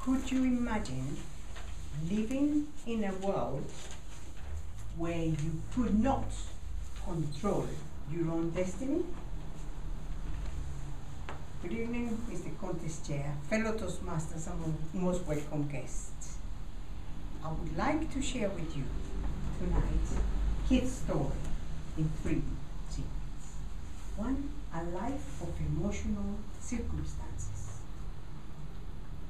Could you imagine living in a world where you could not control your own destiny? Good evening, Mr. Contest Chair, fellow Toastmasters and most welcome guests. I would like to share with you tonight Keith's story in 3 segments. 1, a life of emotional circumstances.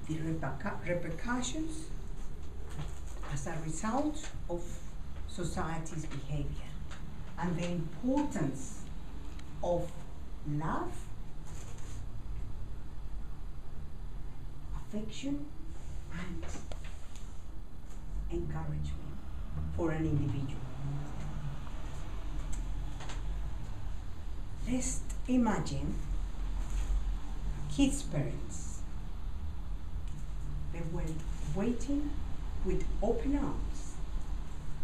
The repercussions as a result of society's behavior, and the importance of love, affection, and encouragement for an individual. Let's imagine Keith's parents. They were waiting with open arms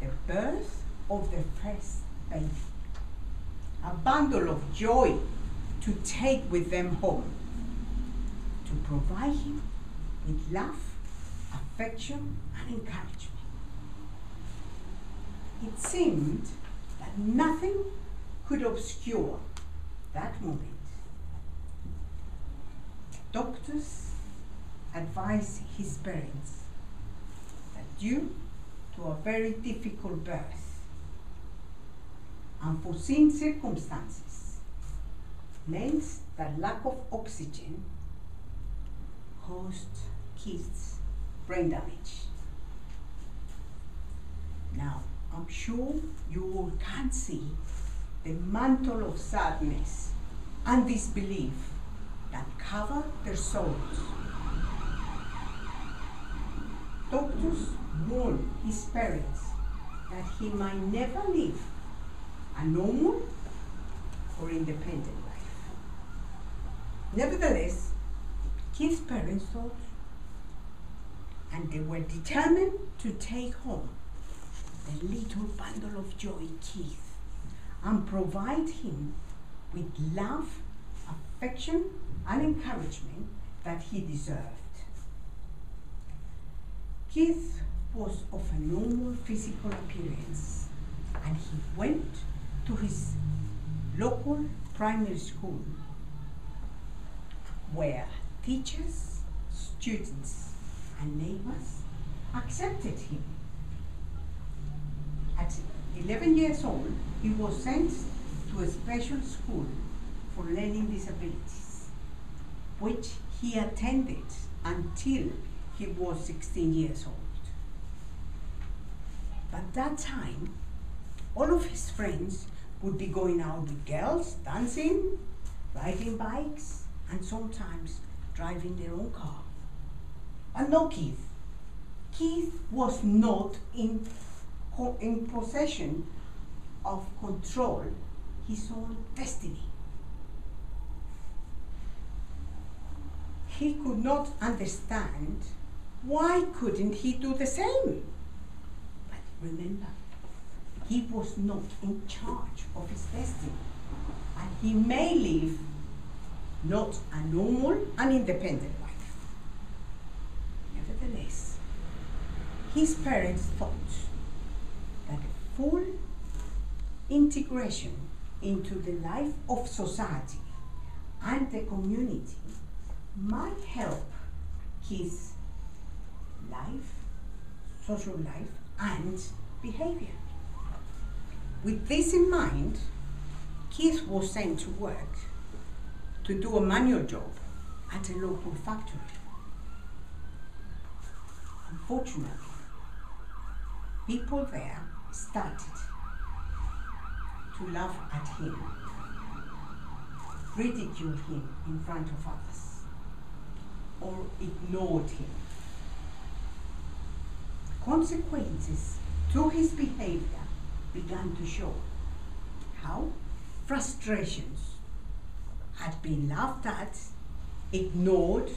the birth of their first baby, a bundle of joy to take with them home, to provide him with love, affection, and encouragement. It seemed that nothing could obscure that moment. Doctors advised his parents that due to a very difficult birth, unforeseen circumstances meant that lack of oxygen caused Keith's brain damage. Now, I'm sure you all can see the mantle of sadness and disbelief that covered their souls. Doctors warned his parents that he might never live a normal or independent life. Nevertheless, Keith's parents thought, and they were determined to take home the little bundle of joy, Keith, and provide him with love, affection, and encouragement that he deserved. Keith was of a normal physical appearance, and he went to his local primary school where teachers, students, and neighbors accepted him. At 11 years old, he was sent to a special school for learning disabilities, which he attended until he was 16 years old. At that time, all of his friends would be going out with girls, dancing, riding bikes, and sometimes driving their own car. But no Keith. Keith was not in possession of control his own destiny. He could not understand why couldn't he do the same. But remember, he was not in charge of his destiny, and he may live not a normal and independent life. Nevertheless, his parents thought that full integration into the life of society and the community might help his life, social life, and behavior. With this in mind, Keith was sent to work to do a manual job at a local factory. Unfortunately, people there started to laugh at him, ridicule him in front of others, or ignored him. Consequences to his behavior began to show how frustrations had been laughed at, ignored,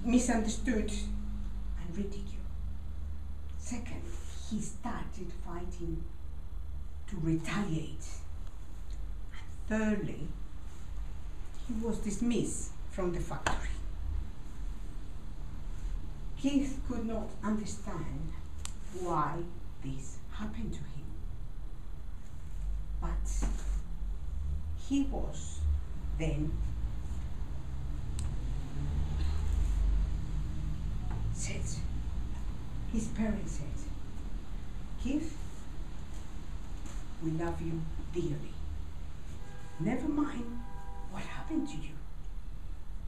misunderstood, and ridiculed. Second, he started fighting to retaliate. And thirdly, he was dismissed from the factory. Keith could not understand why this happened to him. But he was then said, his parents said, Keith, we love you dearly. Never mind what happened to you.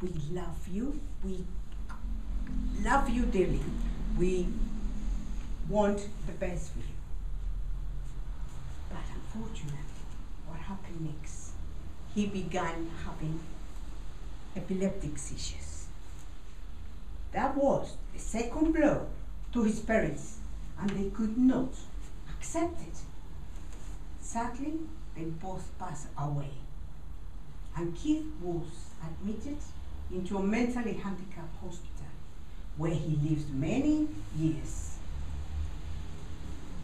We love you. We love you dearly. We want the best for you. But unfortunately, what happened next? He began having epileptic seizures. That was the second blow to his parents, and they could not accept it. Sadly, they both passed away, and Keith was admitted into a mentally handicapped hospital where he lived many years.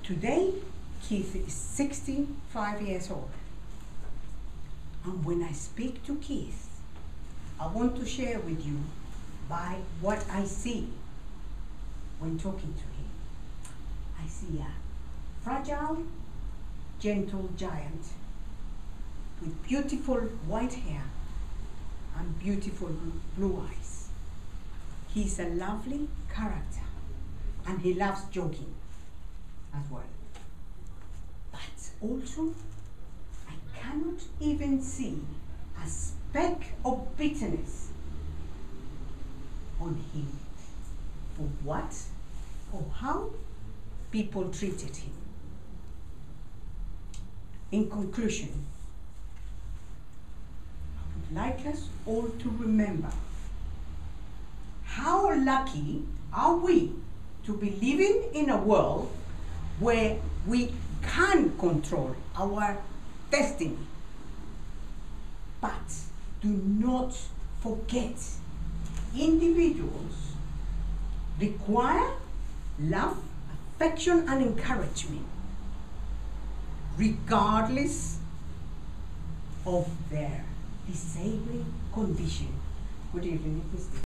Today, Keith is 65 years old. And when I speak to Keith, I want to share with you by what I see when talking to him. I see a fragile, gentle giant with beautiful white hair and beautiful blue eyes. He's a lovely character, and he loves jogging as well. But also, I cannot even see a speck of bitterness on him for what or how people treated him. In conclusion, I would like us all to remember how lucky are we to be living in a world where we can control our destiny. But do not forget, individuals require love, affection, and encouragement, regardless of their disabling condition. Good evening, Mr.